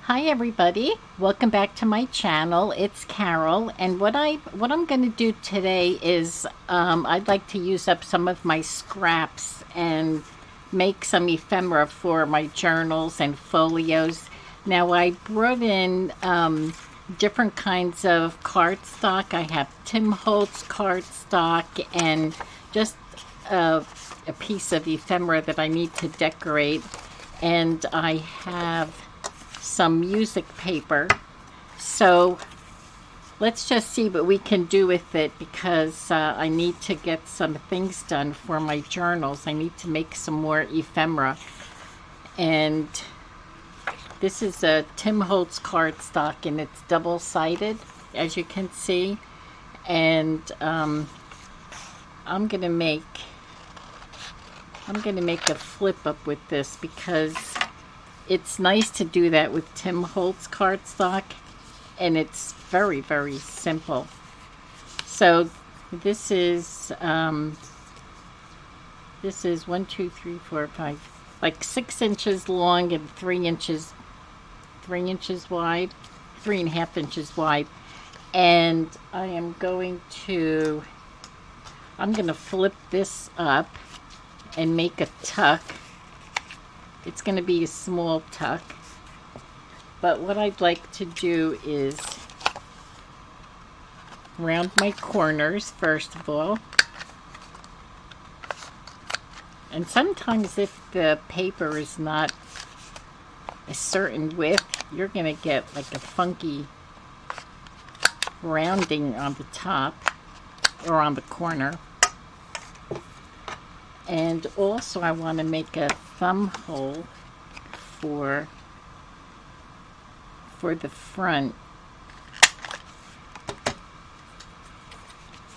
Hi everybody. Welcome back to my channel. It's Carol, and what I'm going to do today is I'd like to use up some of my scraps and make some ephemera for my journals and folios. Now I brought in different kinds of cardstock. I have Tim Holtz cardstock and just a piece of ephemera that I need to decorate, and I have some music paper. So let's just see what we can do with it, because I need to get some things done for my journals. I need to make some more ephemera. And this is a Tim Holtz cardstock, and it's double-sided, as you can see. And I'm gonna make a flip up with this, because it's nice to do that with Tim Holtz cardstock, and it's very, very simple. So this is 1, 2, 3, 4, 5, like 6 inches long and 3 inches wide, 3.5 inches wide. And I'm gonna flip this up and make a tuck. It's going to be a small tuck, but what I'd like to do is round my corners first of all. And sometimes if the paper is not a certain width, you're going to get like a funky rounding on the top or on the corner. And also I want to make a thumb hole for the front.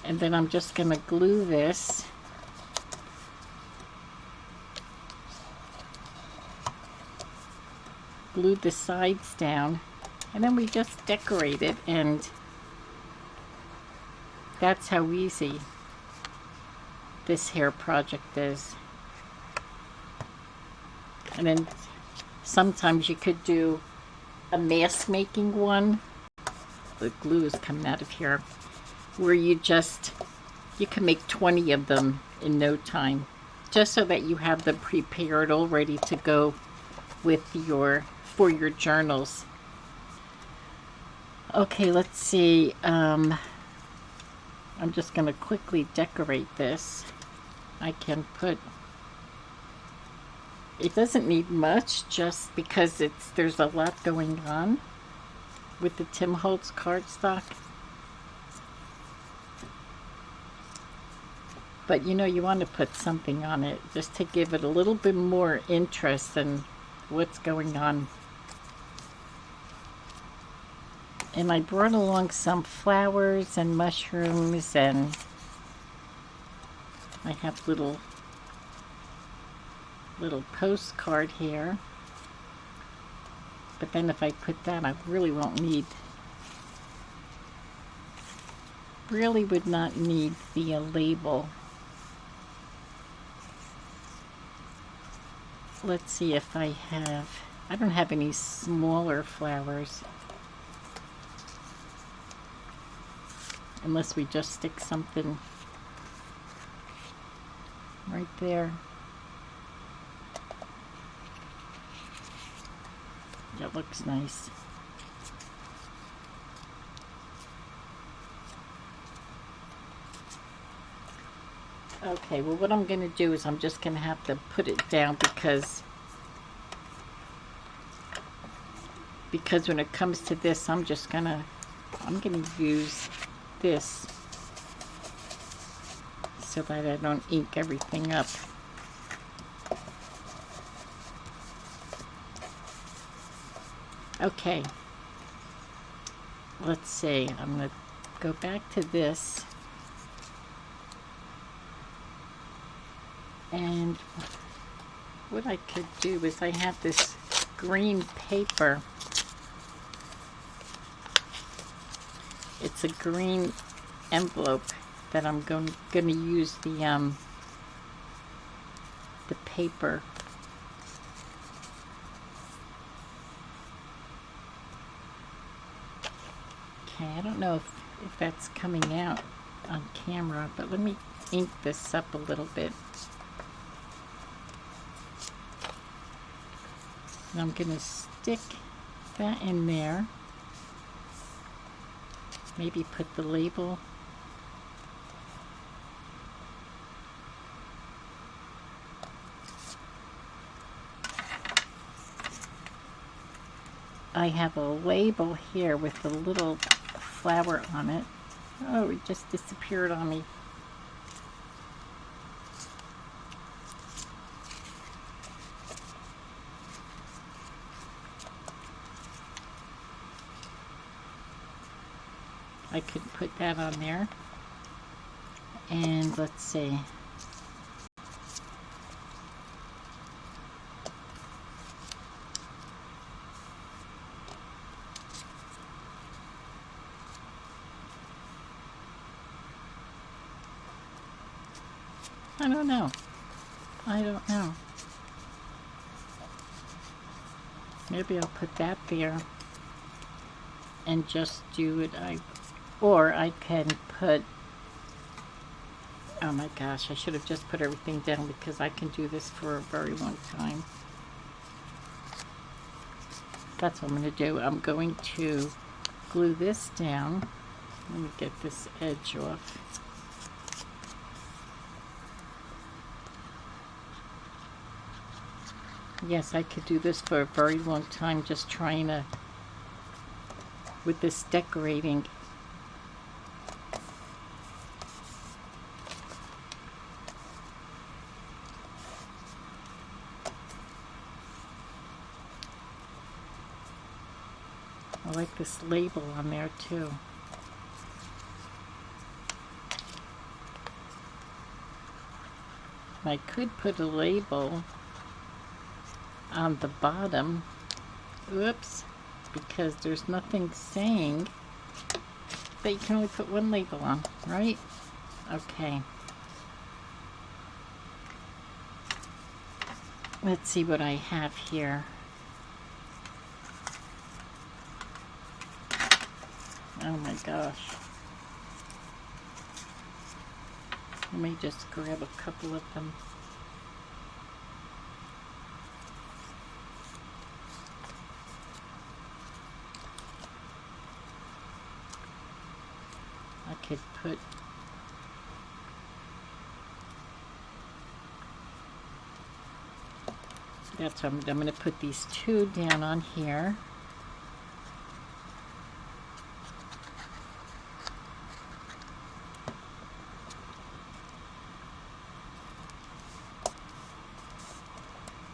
And then I'm just going to glue this. Glue the sides down, and then we just decorate it, and that's how easy this hair project is. And then sometimes you could do a mask making one. The glue is coming out of here, where you can make 20 of them in no time, just so that you have them prepared all ready to go with for your journals. Okay, let's see. I'm just going to quickly decorate this. It doesn't need much, just because there's a lot going on with the Tim Holtz cardstock. But you want to put something on it just to give it a little bit more interest in what's going on. And I brought along some flowers and mushrooms, and I have little postcard here. But then if I put that, I really would not need the label. Let's see if I don't have any smaller flowers, unless we just stick something right there. That looks nice. Okay, well, what I'm going to do is I'm just going to have to put it down, because when it comes to this, I'm going to use this so that I don't ink everything up. Okay, let's see. I'm going to go back to this, and what I could do is I have this green paper. It's a green envelope that I'm going to use the paper Okay, I don't know if that's coming out on camera, but let me ink this up a little bit. And I'm going to stick that in there. Maybe put the label. I have a label here with a little flower on it. Oh, it just disappeared on me. I could put that on there. And let's see. I don't know. I don't know. Maybe I'll put that there and just do it. Or I can put, oh my gosh, I should have just put everything down because I can do this for a very long time. That's what I'm going to do. I'm going to glue this down. Let me get this edge off. Yes, I could do this for a very long time, just trying to, with this decorating. I like this label on there too. I could put a label on the bottom. Oops, because there's nothing saying that you can only put one label on, right? Okay. Let's see what I have here. Oh my gosh. Let me just grab a couple of them. I could put that's what I'm going to put these two down on here.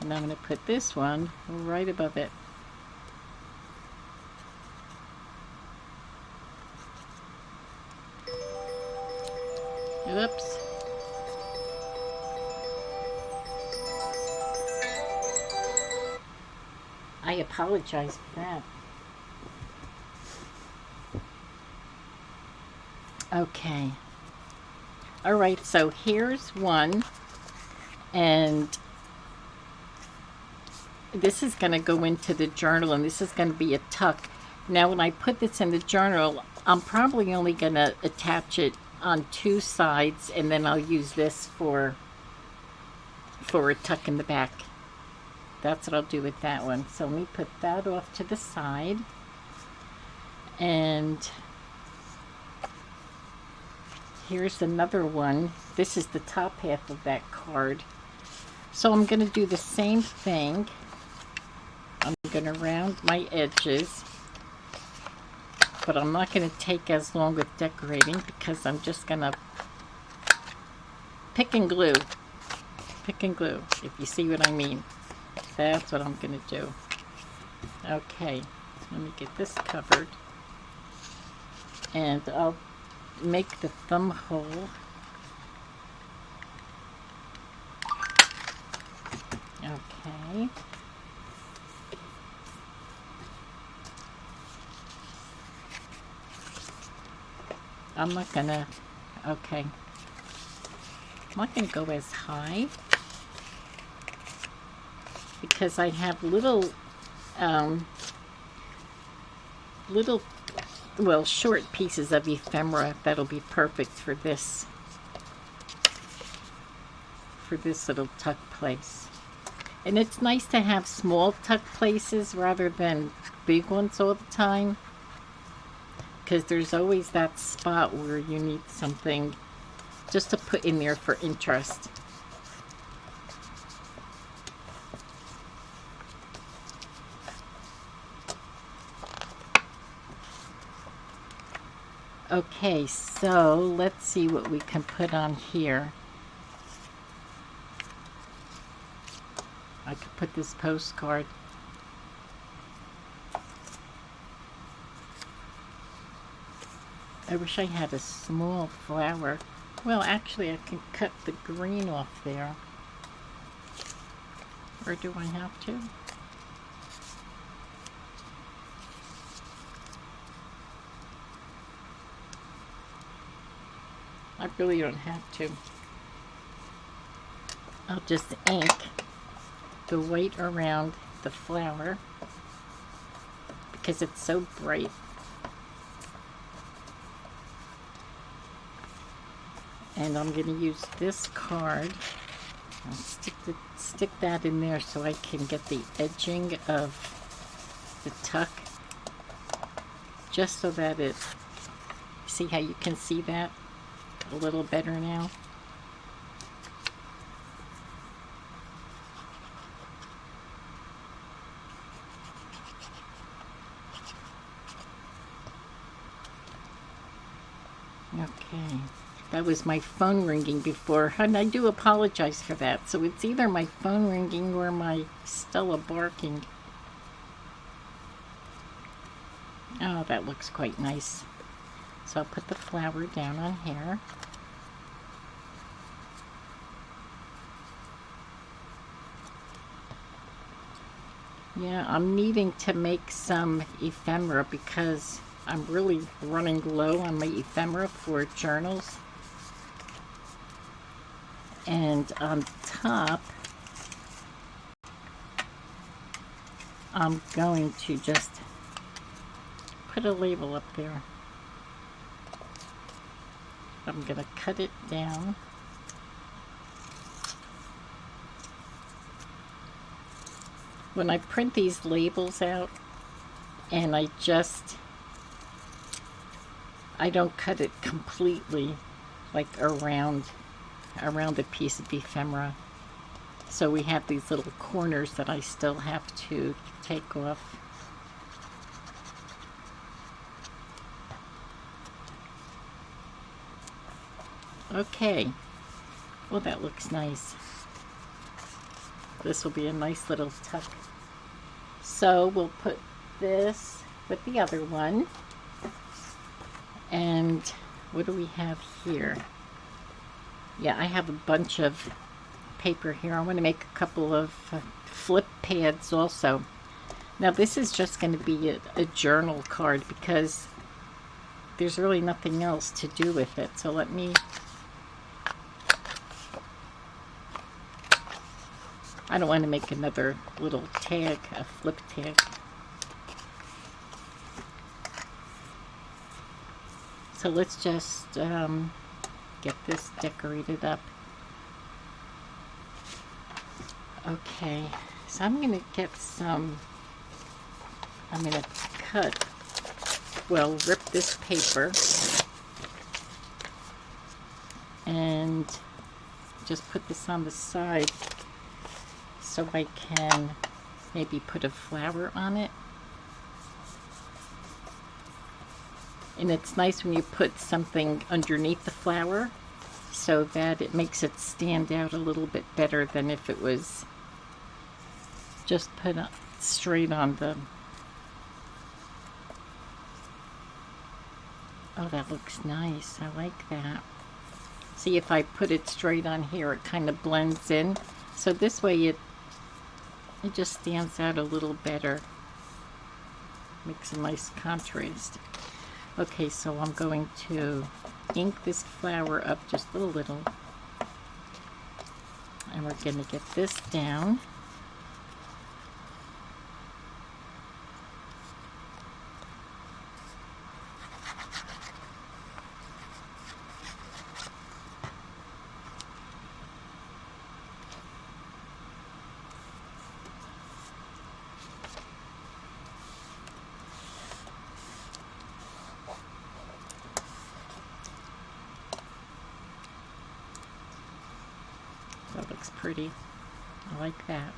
And I'm going to put this one right above it. Oops. I apologize for that. Okay. All right, so here's one, and this is going to go into the journal, and this is going to be a tuck. Now, when I put this in the journal, I'm probably only going to attach it on two sides, and then I'll use this for a tuck in the back. That's what I'll do with that one. So let me put that off to the side. And here's another one. This is the top half of that card. So I'm going to do the same thing. I'm going to round my edges, but I'm not going to take as long with decorating because I'm just going to pick and glue, if you see what I mean. That's what I'm going to do. Okay, let me get this covered, and I'll make the thumb hole. Okay. I'm not gonna, okay. I'm not gonna go as high because I have little well, short pieces of ephemera that'll be perfect for this little tuck place. And it's nice to have small tuck places rather than big ones all the time, because there's always that spot where you need something just to put in there for interest. Okay, so let's see what we can put on here. I could put this postcard. I wish I had a small flower. Well, actually, I can cut the green off there. Or do I have to? I really don't have to. I'll just ink the white around the flower because it's so bright. And I'm going to use this card. I'll stick that in there so I can get the edging of the tuck, just so that it, see how you can see that a little better now? Okay, that was my phone ringing before, and I do apologize for that. So it's either my phone ringing or my Stella barking. Oh, that looks quite nice. So I'll put the flower down on here. Yeah, I'm needing to make some ephemera because I'm really running low on my ephemera for journals. And on top, I'm going to just put a label up there. I'm going to cut it down. When I print these labels out, and I don't cut it completely, like around a piece of ephemera. So we have these little corners that I still have to take off. Okay, well, that looks nice. This will be a nice little tuck. So we'll put this with the other one. And what do we have here? Yeah, I have a bunch of paper here. I want to make a couple of flip pads also. Now this is just going to be a journal card because there's really nothing else to do with it. So let me... I don't want to make another little tag, a flip tag. So let's just get this decorated up. Okay, so I'm going to get some, I'm going to rip this paper and just put this on the side so I can maybe put a flower on it. And it's nice when you put something underneath the flower so that it makes it stand out a little bit better than if it was just put up straight on the... Oh, that looks nice. I like that. See, if I put it straight on here, it kind of blends in. So this way it just stands out a little better. Makes a nice contrast. Okay, so I'm going to ink this flower up just a little. And we're going to get this down. pretty. I like that.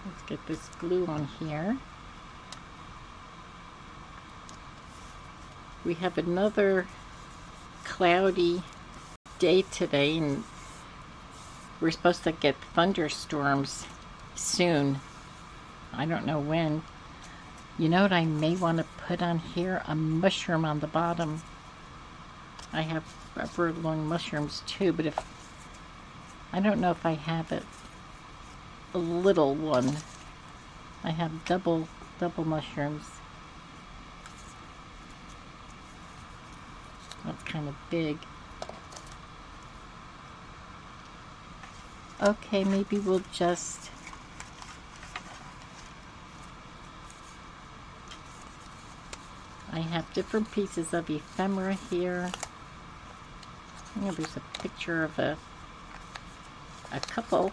Let's get this glue on here. We have another cloudy day today, and we're supposed to get thunderstorms soon. I don't know when. You know what I may want to put on here? A mushroom on the bottom. I have rubber long mushrooms too, but I don't know if I have it. A little one. I have double mushrooms. That's kind of big. Okay, maybe we'll just I have different pieces of ephemera here. Oh, there's a picture of a couple.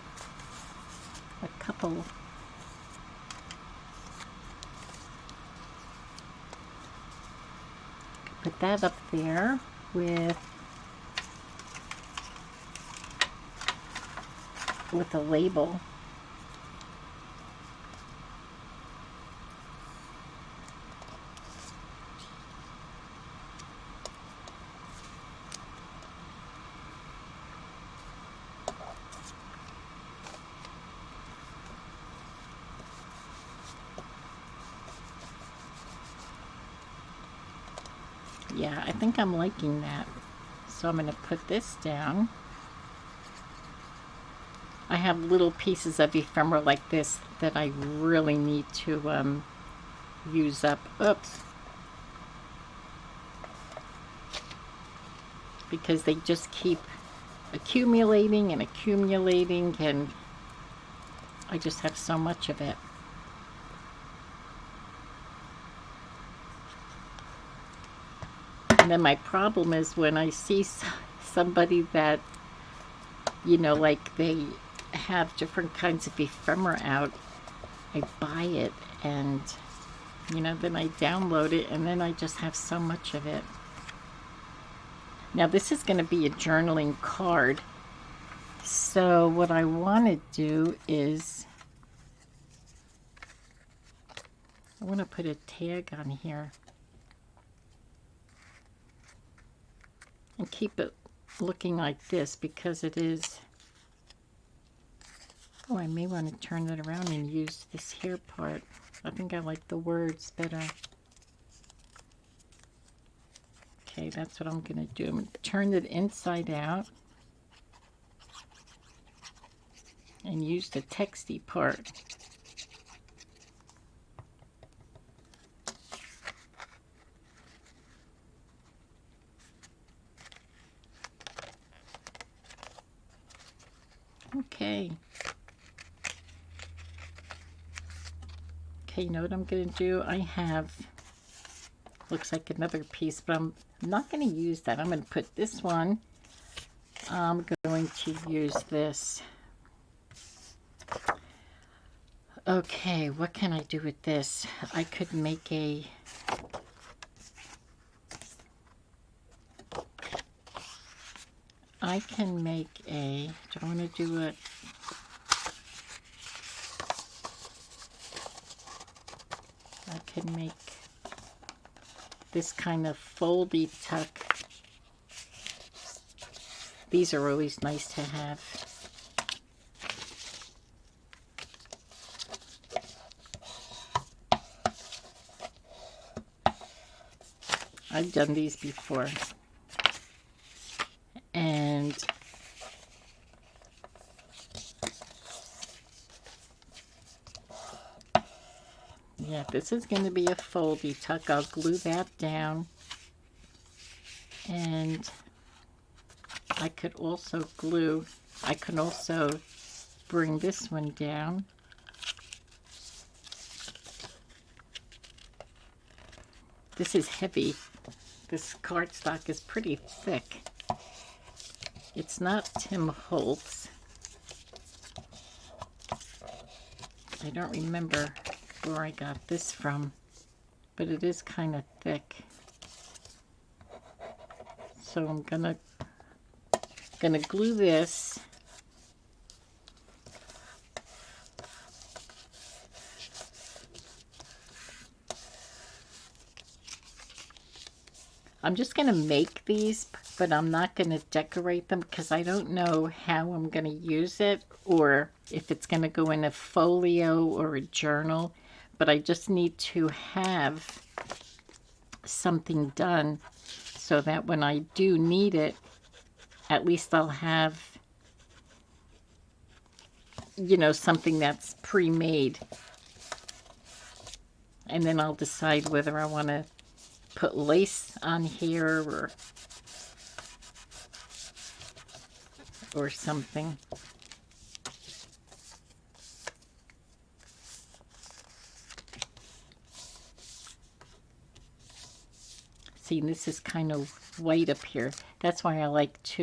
Put that up there with a label. Yeah, I think I'm liking that. So I'm going to put this down. I have little pieces of ephemera like this that I really need to use up. Oops. Because they just keep accumulating and accumulating, and I just have so much of it. And then my problem is when I see somebody that, you know, like they have different kinds of ephemera out, I buy it and, you know, then I download it and then I just have so much of it. Now this is going to be a journaling card. So what I want to do is I want to put a tag on here. And keep it looking like this because it is. Oh, I may want to turn it around and use this here part. I think I like the words better. Okay, that's what I'm going to do. I'm going to turn it inside out and use the texty part. Okay. Okay, you know what I'm going to do? I have, looks like another piece, but I'm not going to use that. I'm going to put this one. I'm going to use this. Okay, what can I do with this? I could make a... I can make a... Do I want to do it? I can make this kind of foldy tuck. These are always nice to have. I've done these before. And yeah, this is going to be a foldy tuck. I'll glue that down. And I could also bring this one down. This is heavy. This cardstock is pretty thick. It's not Tim Holtz. I don't remember where I got this from. but it is kind of thick. So I'm gonna glue this. I'm just going to make these, but I'm not going to decorate them because I don't know how I'm going to use it or if it's going to go in a folio or a journal. But I just need to have something done so that when I do need it, at least I'll have, you know, something that's pre-made. And then I'll decide whether I want to put lace on here or something. See, this is kind of white up here. That's why I like to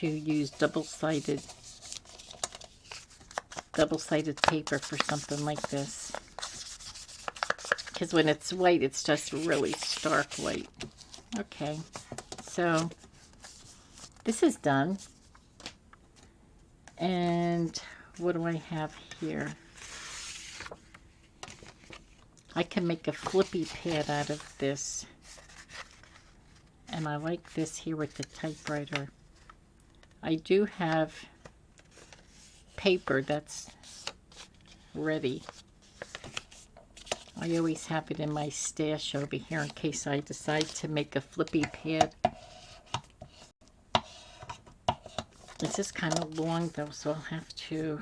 use double-sided paper for something like this. Because when it's white, it's just really stark white. Okay, so this is done. And what do I have here? I can make a flippy pad out of this. And I like this here with the typewriter. I do have paper that's ready. I always have it in my stash over here in case I decide to make a flippy pad. This is kind of long though, so I'll have to...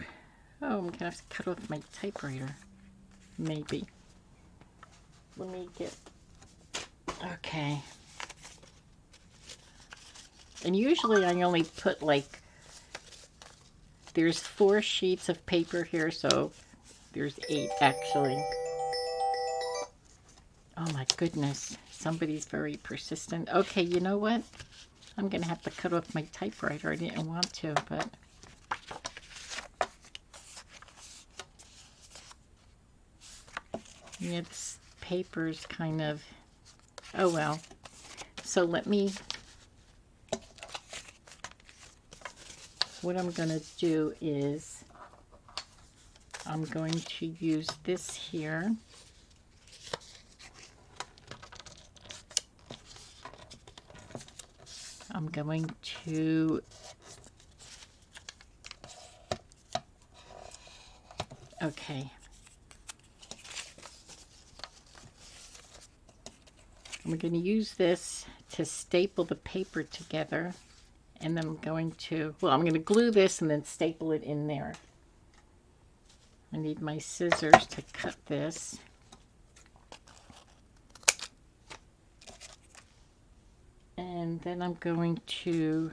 Oh, I'm going to have to cut off my typewriter. Maybe. Let me get... Okay. And usually I only put like... There's 4 sheets of paper here, so there's 8 actually. Oh my goodness, somebody's very persistent. Okay, you know what? I'm going to have to cut off my typewriter. I didn't want to, but... Yeah, this paper's kind of... Oh well. So let me... What I'm going to do is... I'm going to use this here. I'm going to... Okay. I'm going to use this to staple the paper together. And then I'm going to... Well, I'm going to glue this and then staple it in there. I need my scissors to cut this. And then I'm going to...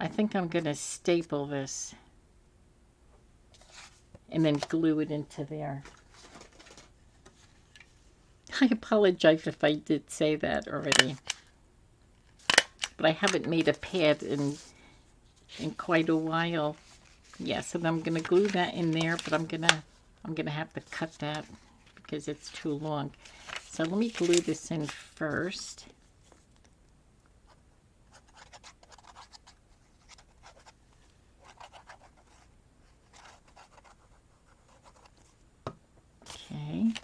I think I'm going to staple this. And then glue it into there. I apologize if I did say that already. But I haven't made a pad in quite a while. Yeah, so I'm going to glue that in there, but I'm going to have to cut that because it's too long. So let me glue this in first. Okay.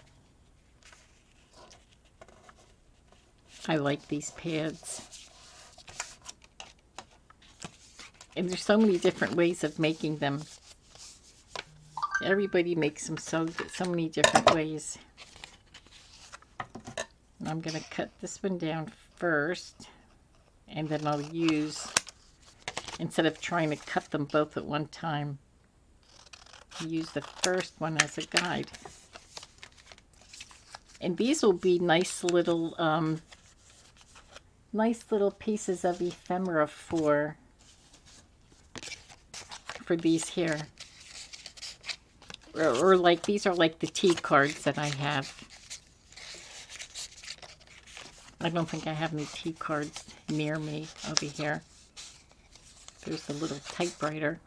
I like these pads. And there's so many different ways of making them. Everybody makes them so many different ways. And I'm going to cut this one down first. And then I'll use, instead of trying to cut them both at one time, use the first one as a guide. And these will be nice little pieces of ephemera for these here. Or like, these are like the tea cards that I have. I don't think I have any tea cards near me over here. There's the little typewriter.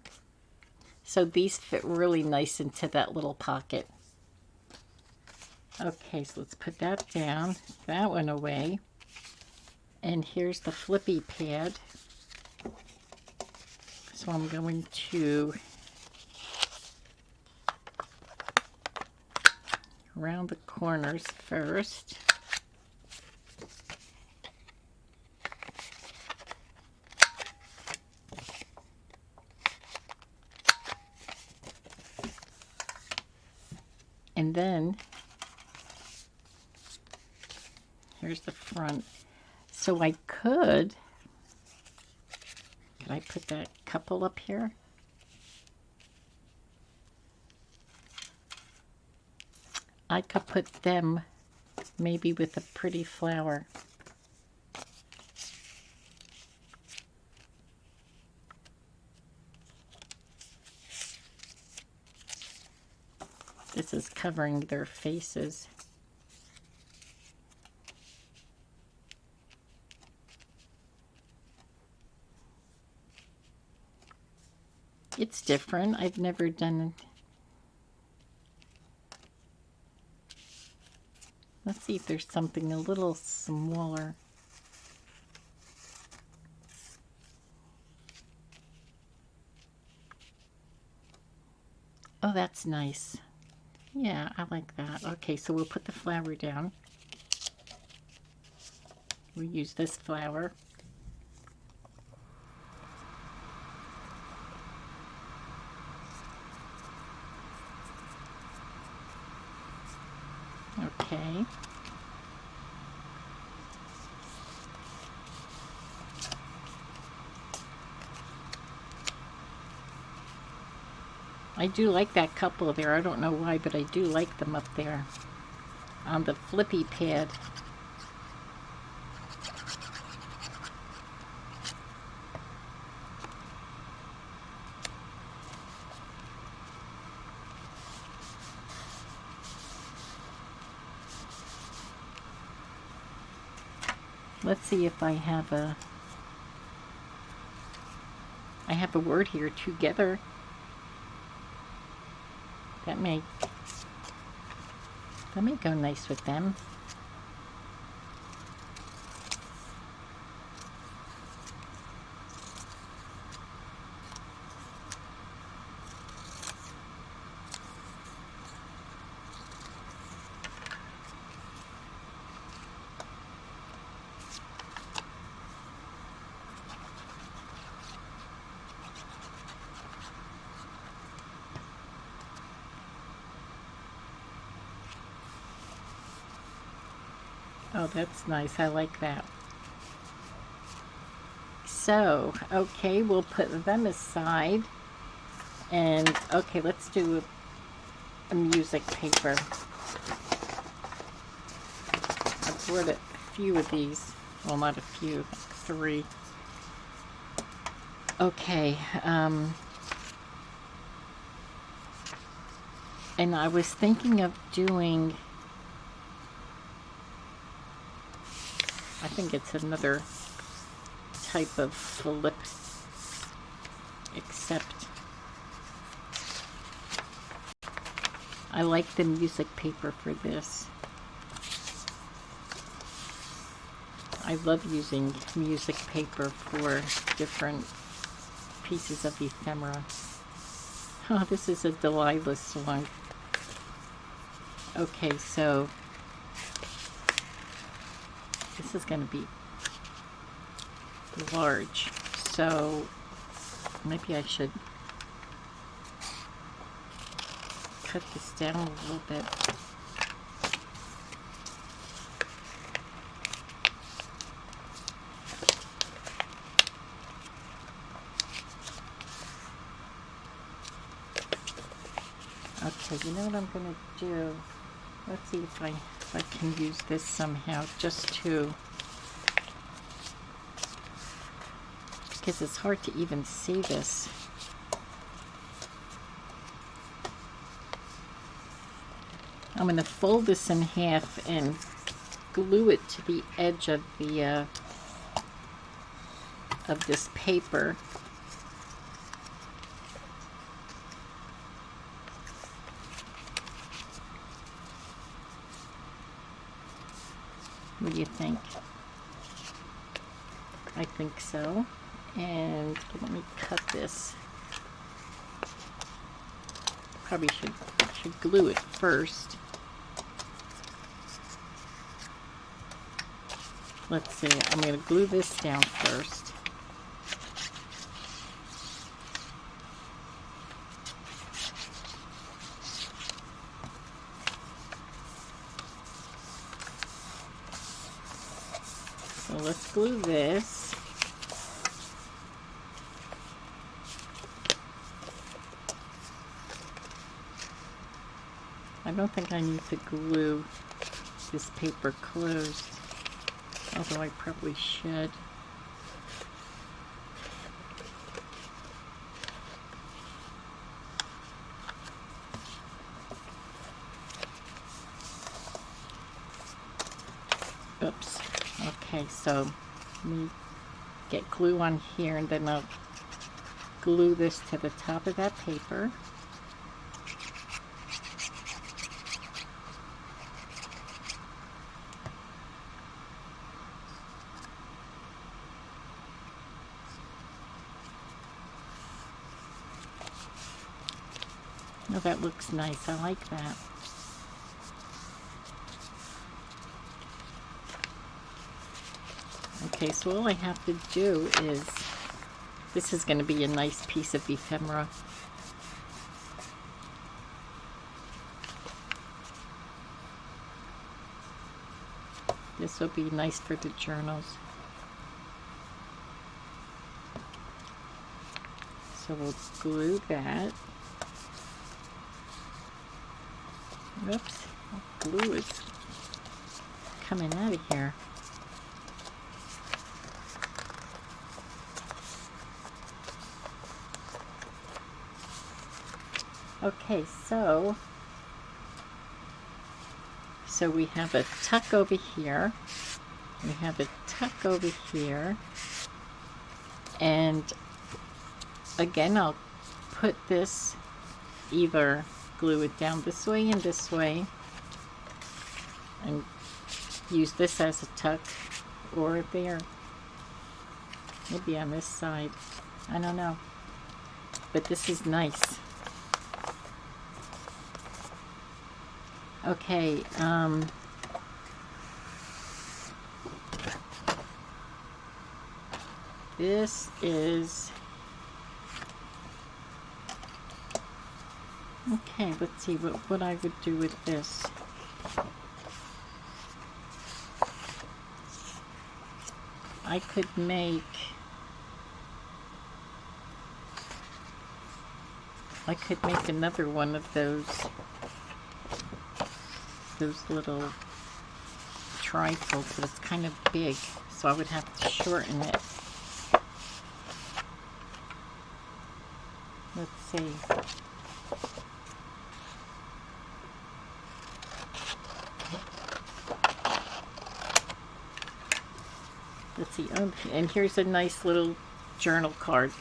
So these fit really nice into that little pocket. Okay, so let's put that down. That one away. And here's the flippy pad. So I'm going to round the corners first. And then here's the front. So I could I put that couple up here? I could put them maybe with a pretty flower. This is covering their faces. It's different. I've never done it. Let's see if there's something a little smaller. Oh, that's nice. Yeah, I like that. Okay, so we'll put the flower down. We'll use this flower. Okay. I do like that couple there. I don't know why, but I do like them up there on the flippy pad. Let's see if I have a word here, together. That may go nice with them. Oh, that's nice. I like that. So, okay, we'll put them aside. And, okay, let's do a music paper. I brought a few of these. Well, not a few, 3. Okay, and I was thinking of doing, I think it's another type of flip, except I like the music paper for this. I love using music paper for different pieces of ephemera. Oh, this is a Delilah song. Okay, so this is going to be large, so maybe I should cut this down a little bit. Okay, you know what I'm going to do? Let's see if I can use this somehow, just to, because it's hard to even see this. I'm going to fold this in half and glue it to the edge of the of this paper. What do you think? I think so. And let me cut this. Probably should glue it first. Let's see, I'm going to glue this down first. So let's glue this. I don't think I need to glue this paper closed, although I probably should. Oops. Okay, so let me get glue on here, and then I'll glue this to the top of that paper. Oh, that looks nice. I like that. Okay, so all I have to do is, this is going to be a nice piece of ephemera. This will be nice for the journals. So we'll glue that. Oops, glue is coming out of here. Okay, so we have a tuck over here. We have a tuck over here. And again, I'll put this, either glue it down this way and this way, and use this as a tuck, or there, maybe on this side, I don't know, but this is nice. Okay, this is, okay, let's see what I would do with this. I could make, another one of those little trifolds, but it's kind of big, so I would have to shorten it. Let's see. Let's see. Oh, and here's a nice little journal card.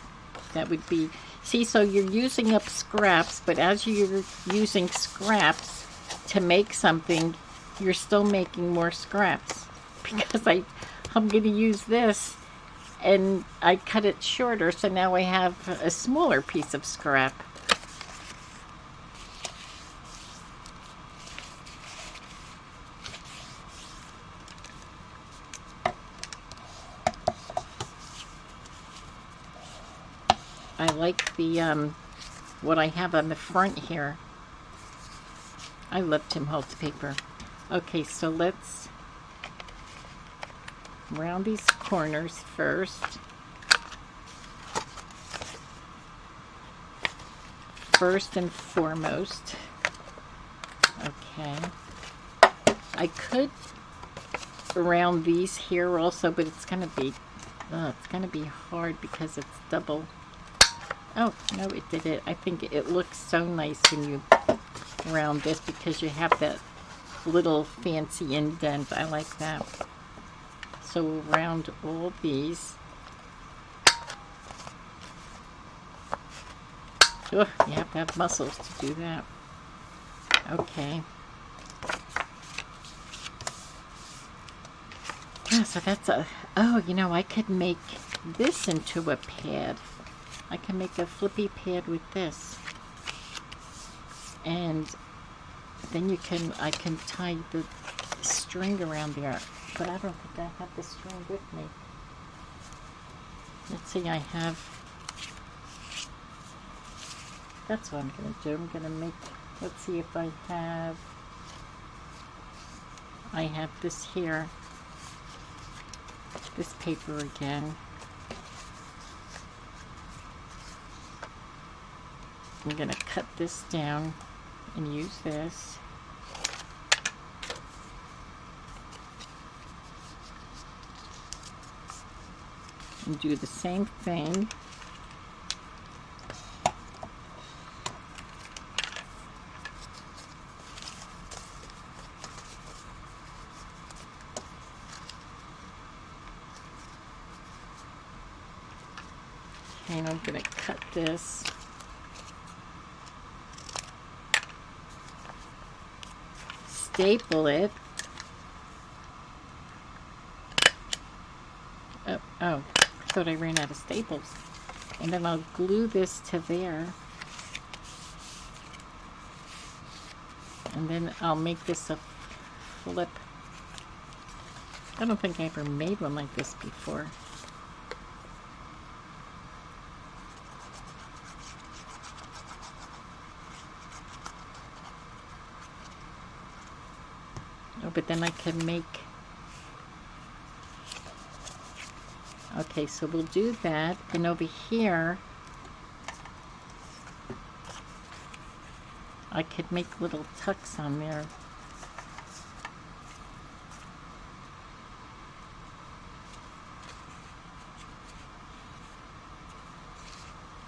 That would be, see, so you're using up scraps, but as you're using scraps to make something, you're still making more scraps, because I'm going to use this, and I cut it shorter, so now I have a smaller piece of scrap. I like the what I have on the front here. I love Tim Holtz paper. Okay, so let's round these corners first. First and foremost. Okay. I could round these here also, but it's gonna be hard because it's double. Oh, no, it did it. I think it looks so nice when you round this, because you have that little fancy indent. I like that. So we'll round all these. Oh, you have to have muscles to do that. Okay. So that's a, oh, you know, I could make this into a pad. I can make a flippy pad with this. And then I can tie the string around there. But I don't think I have the string with me. Let's see, that's what I'm going to do. I'm going to make, let's see if I have this here. This paper again. I'm going to cut this down and use this. And do the same thing. Okay, and I'm going to cut this. Staple it. Oh, I thought I ran out of staples. And then I'll glue this to there. And then I'll make this a flip. I don't think I ever made one like this before. Oh, but then I can make... Okay, so we'll do that. And over here, I could make little tucks on there.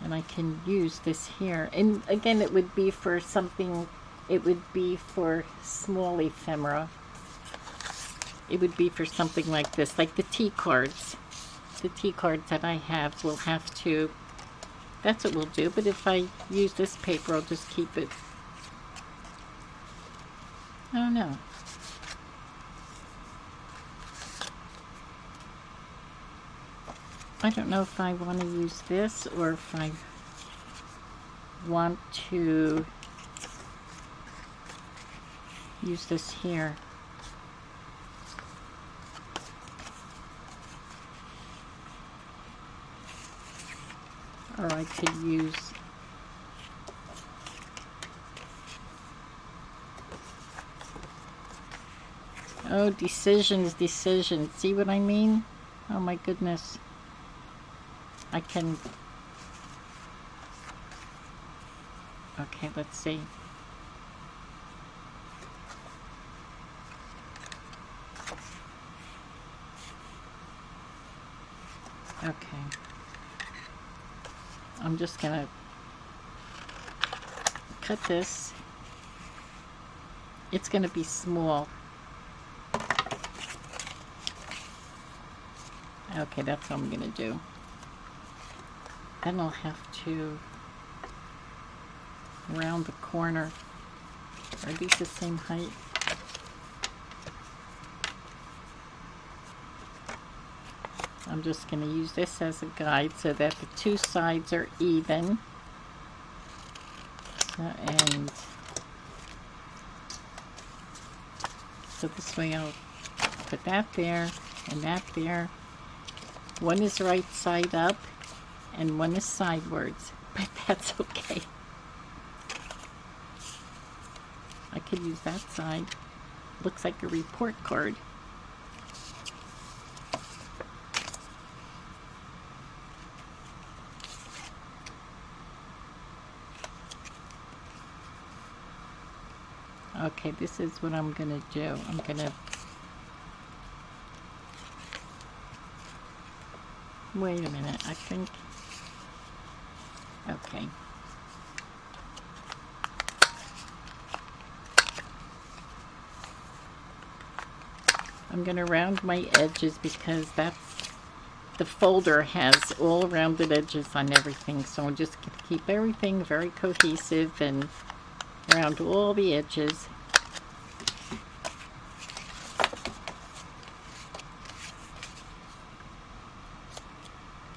And I can use this here. And again, it would be for something, it would be for small ephemera. It would be for something like this, like the tea cards. The tea cards that I have will have to, that's what we'll do. But if I use this paper, I'll just keep it. I don't know. I don't know if I want to use this or if I want to use this here. Or I could use decisions. See what I mean? Oh my goodness. I can... Okay, let's see. Okay. I'm just gonna cut this. It's gonna be small. Okay, that's what I'm gonna do. Then I'll have to round the corner. Are these the same height? I'm just going to use this as a guide so that the two sides are even. And so this way I'll put that there and that there. One is right side up and one is sidewards, but that's okay. I could use that side. Looks like a report card. Okay, this is what I'm gonna do. I'm gonna wait a minute. I think okay. I'm gonna round my edges because that's the folder has all rounded edges on everything, so I'm just gonna keep everything very cohesive and round all the edges.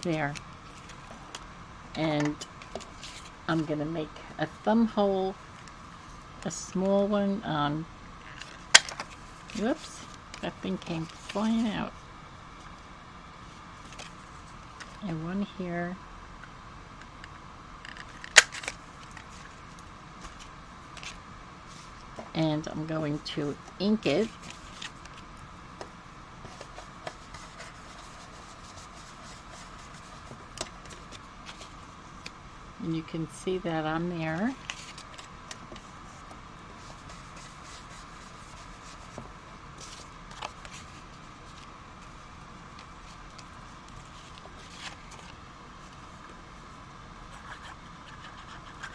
there. And I'm going to make a thumb hole, a small one on, whoops, that thing came flying out. And one here. And I'm going to ink it. And you can see that on there.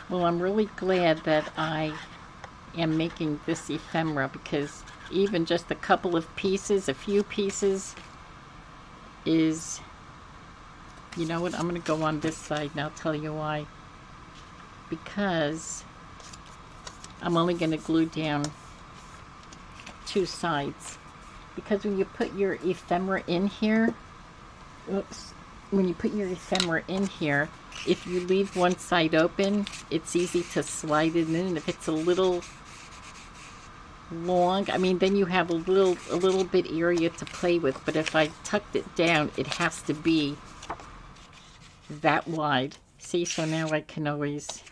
Well, I'm really glad that I am making this ephemera, because even just a couple of pieces, a few pieces is, you know what, I'm going to go on this side and I'll tell you why. Because I'm only going to glue down 2 sides. Because when you put your ephemera in here, oops, when you put your ephemera in here, if you leave one side open, it's easy to slide it in. If it's a little long, I mean, then you have a little bit area to play with. But if I tucked it down, it has to be that wide. See, so now I can always,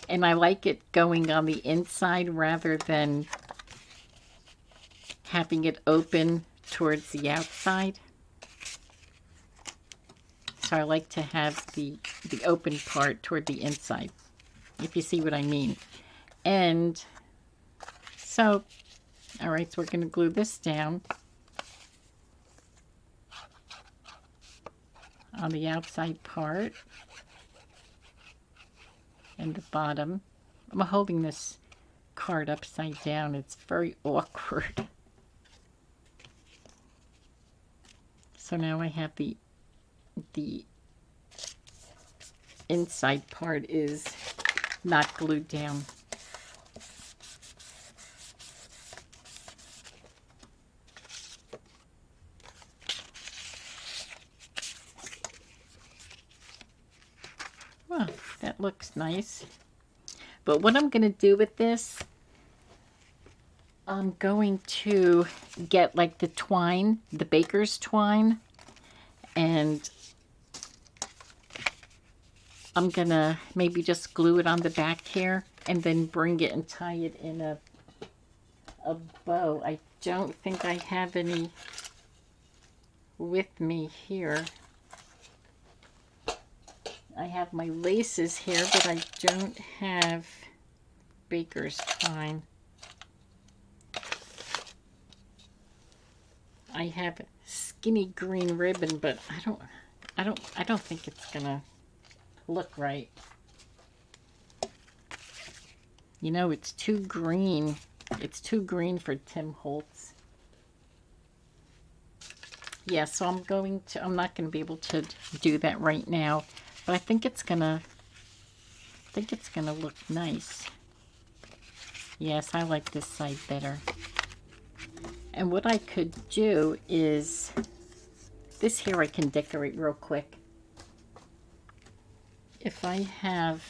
and I like it going on the inside rather than having it open towards the outside. So I like to have the open part toward the inside, if you see what I mean. And so, all right, so we're going to glue this down on the outside part and the bottom. I'm holding this card upside down. It's very awkward. So now I have the inside part is not glued down. Well, that looks nice. But what I'm going to do with this, I'm going to get like the twine, the baker's twine, and I'm gonna maybe just glue it on the back here and then bring it and tie it in a bow. I don't think I have any with me here. I have my laces here, but I don't have baker's twine. I have skinny green ribbon, but I don't think it's gonna look right. You know, it's too green. It's too green for Tim Holtz. Yeah, so I'm not gonna be able to do that right now, but I think it's gonna look nice. Yes, I like this side better. And what I could do is, this here I can decorate real quick. If I have,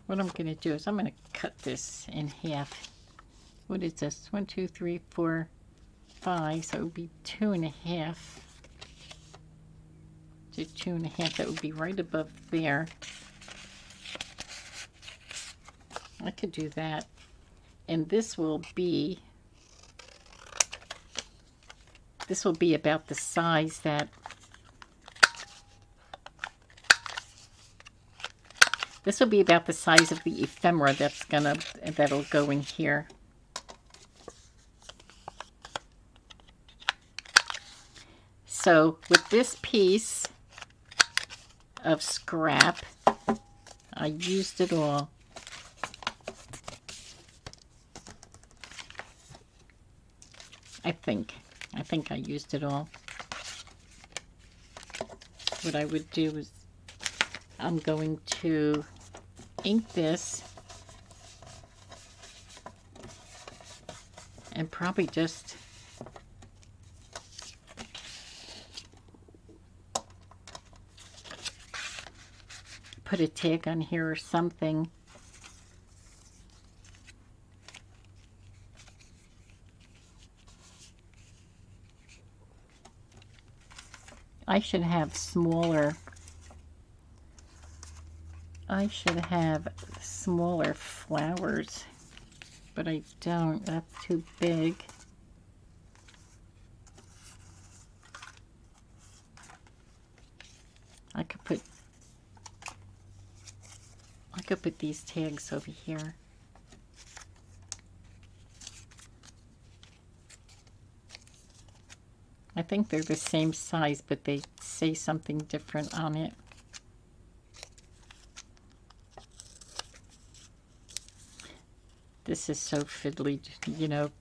what I'm going to do is I'm going to cut this in half. What is this? 1, 2, 3, 4, 5. So it would be 2.5 to 2.5. That would be right above there. I could do that. And this will be about the size that, this will be about the size of the ephemera that'll go in here. So with this piece of scrap, I used it all. I think I used it all. What I would do is I'm going to ink this And probably just put a tag on here or something. I should have smaller. I should have smaller flowers, but I don't. That's too big. I could put these tags over here. I think they're the same size, but they say something different on it. This is so fiddly, you know,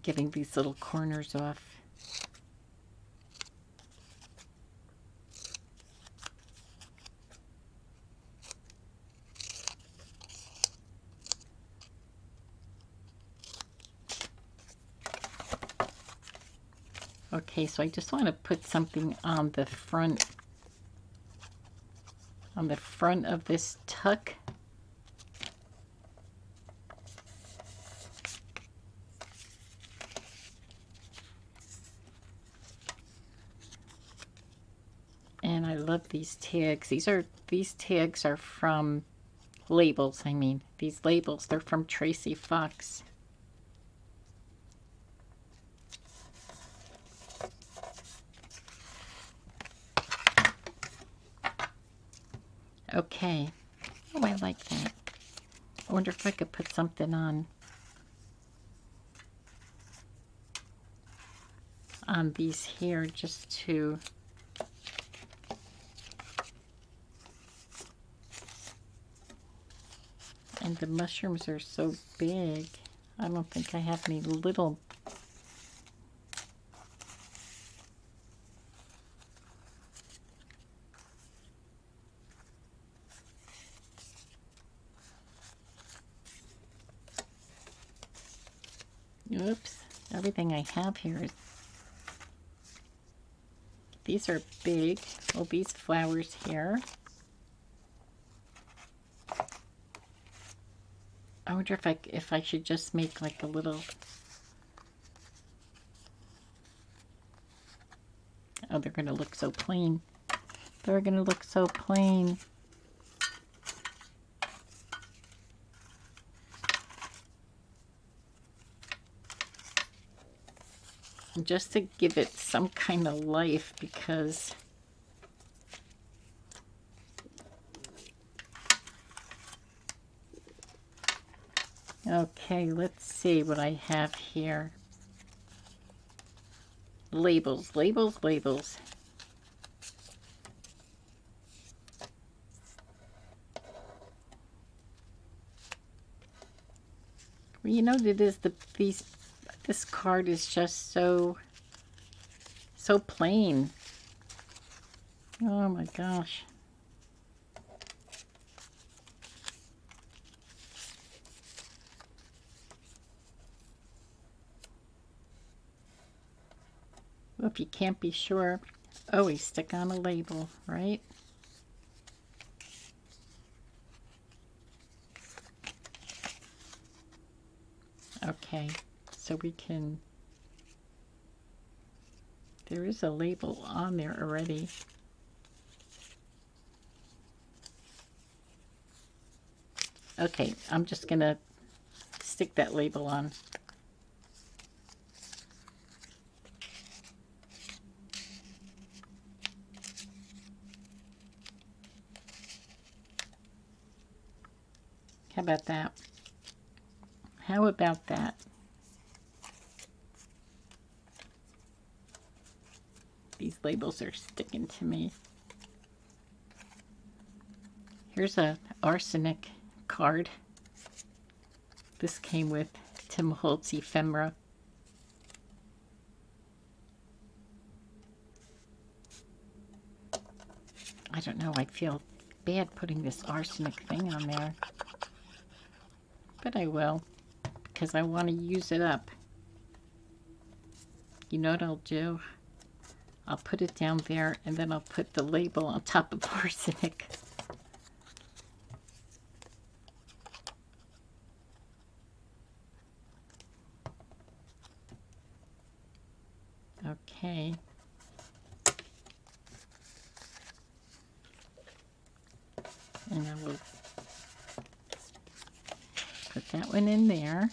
getting these little corners off. Okay, so I just want to put something on the front of this tuck. And I love these tags. These tags are from labels, I mean. These labels, they're from Tracy Fox. Okay. Oh, I like that. I wonder if I could put something on these here just to and the mushrooms are so big. I don't think I have any little. Oops, everything I have here is, these are big. Oh, these flowers here. I wonder if I should just make like a little. Oh, they're gonna look so plain. They're gonna look so plain. Just to give it some kind of life, because okay, let's see what I have here. Labels, labels, labels. Well, you know, it is this card is just so plain. Oh my gosh. Well, if you can't be sure, always stick on a label, right? Okay, so we can, there is a label on there already. Okay, I'm just gonna stick that label on. How about that? How about that? These labels are sticking to me. Here's a arsenic card. This came with Tim Holtz ephemera. I don't know, I feel bad putting this arsenic thing on there, but I will. because I want to use it up. You know what I'll do? I'll put it down there and then I'll put the label on top of arsenic. Okay. And I will put that one in there.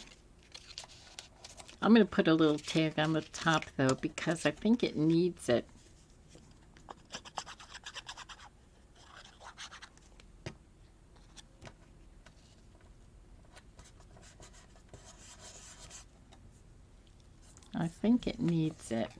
I'm going to put a little tag on the top though because I think it needs it. I think it needs it.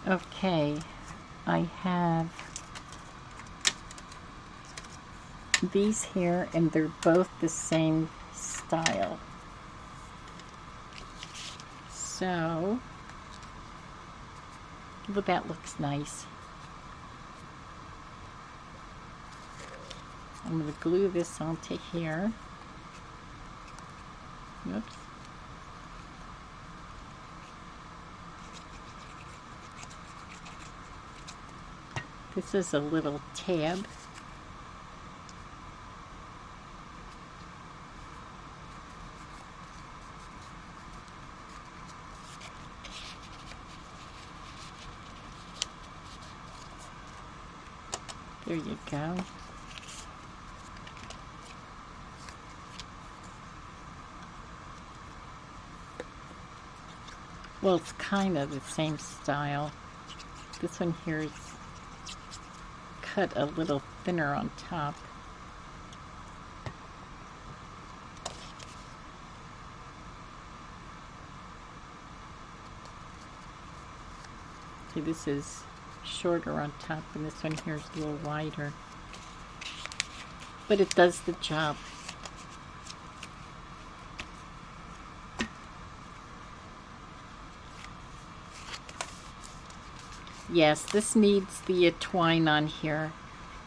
Okay, I have these here and they're both the same style. So, well, that looks nice. I'm going to glue this onto here. Oops. This is a little tab. There you go. Well, it's kind of the same style. This one here is cut a little thinner on top. See, this is shorter on top and this one here is a little wider. But it does the job. Yes, this needs the twine on here.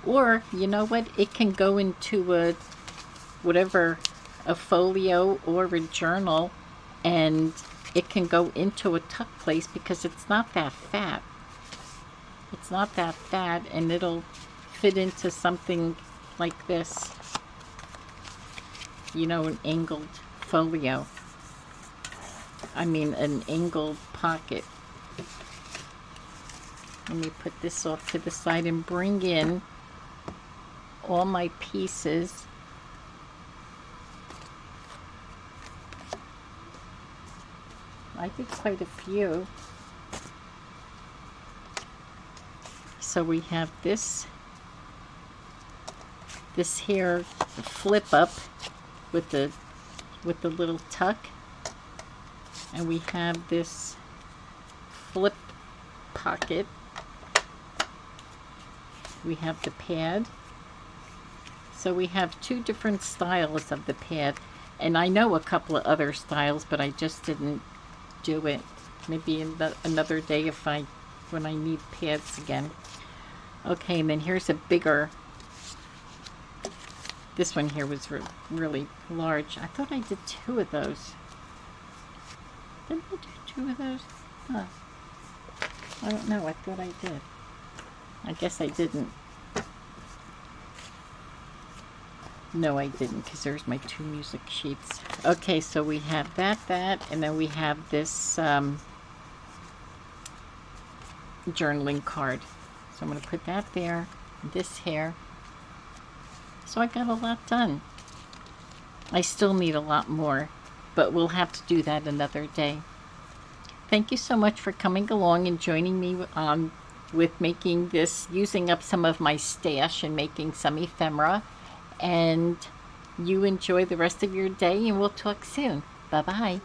Or, you know what? It can go into a, whatever, a folio or a journal, and it can go into a tuck place because it's not that fat. It's not that fat, and it'll fit into something like this. You know, an angled folio. I mean, an angled pocket. Let me put this off to the side and bring in all my pieces. I did quite a few. So we have this here flip up with the little tuck, and we have this flip pocket. We have the pad. So we have two different styles of the pad, and I know a couple of other styles, but I just didn't do it. Maybe another day when I need pads again. Okay, and then here's a bigger. This one here was really large. I thought I did two of those. Didn't I do two of those? Huh. I don't know. I thought I did. I guess I didn't. No, I didn't, because there's my two music sheets. Okay, so we have that, and then we have this journaling card. So I'm going to put that there, this here. So I got a lot done. I still need a lot more, but we'll have to do that another day. Thank you so much for coming along and joining me with making this, using up some of my stash and making some ephemera. And you enjoy the rest of your day, and we'll talk soon. Bye-bye.